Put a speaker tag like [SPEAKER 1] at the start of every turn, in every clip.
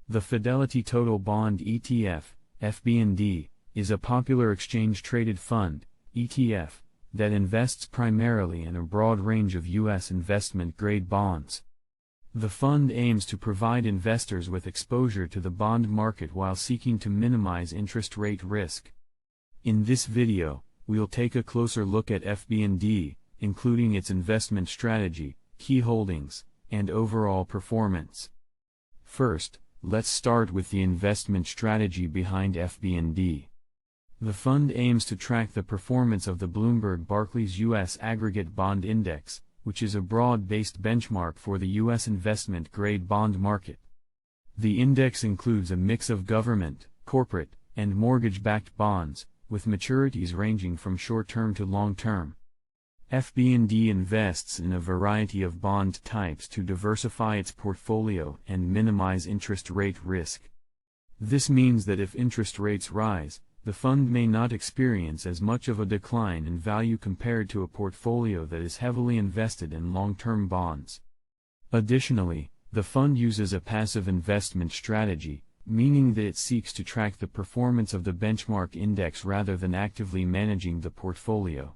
[SPEAKER 1] The Fidelity Total Bond ETF, FBND, is a popular exchange-traded fund, ETF, that invests primarily in a broad range of U.S. investment-grade bonds. The fund aims to provide investors with exposure to the bond market while seeking to minimize interest rate risk. In this video, we'll take a closer look at FBND, including its investment strategy, key holdings, and overall performance. First, let's start with the investment strategy behind FBND. The fund aims to track the performance of the Bloomberg Barclays U.S. Aggregate Bond Index, which is a broad-based benchmark for the U.S. investment-grade bond market. The index includes a mix of government, corporate, and mortgage-backed bonds, with maturities ranging from short-term to long-term. FBND invests in a variety of bond types to diversify its portfolio and minimize interest rate risk. This means that if interest rates rise, the fund may not experience as much of a decline in value compared to a portfolio that is heavily invested in long-term bonds. Additionally, the fund uses a passive investment strategy, meaning that it seeks to track the performance of the benchmark index rather than actively managing the portfolio.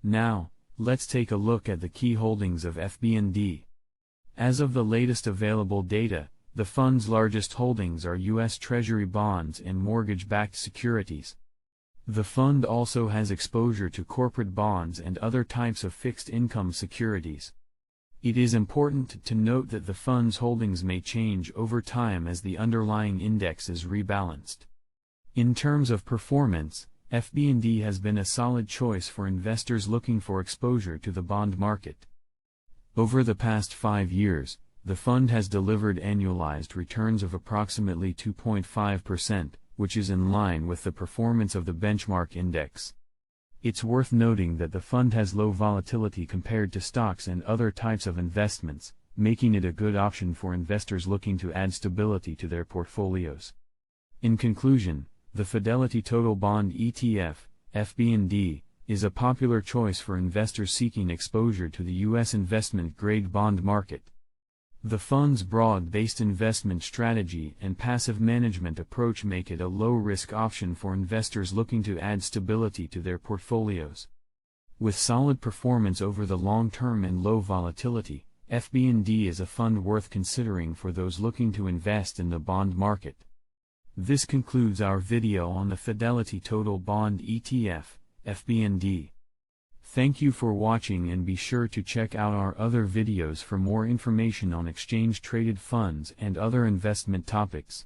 [SPEAKER 1] Now, let's take a look at the key holdings of FBND. As of the latest available data, the fund's largest holdings are U.S. Treasury bonds and mortgage-backed securities. The fund also has exposure to corporate bonds and other types of fixed-income securities. It is important to note that the fund's holdings may change over time as the underlying index is rebalanced. In terms of performance, FBND has been a solid choice for investors looking for exposure to the bond market. Over the past 5 years, the fund has delivered annualized returns of approximately 2.5%, which is in line with the performance of the benchmark index. It's worth noting that the fund has low volatility compared to stocks and other types of investments, making it a good option for investors looking to add stability to their portfolios. In conclusion, the Fidelity Total Bond ETF, FBND, is a popular choice for investors seeking exposure to the U.S. investment-grade bond market. The fund's broad-based investment strategy and passive management approach make it a low-risk option for investors looking to add stability to their portfolios. With solid performance over the long term and low volatility, FBND is a fund worth considering for those looking to invest in the bond market. This concludes our video on the Fidelity Total Bond ETF, FBND. Thank you for watching, and be sure to check out our other videos for more information on exchange-traded funds and other investment topics.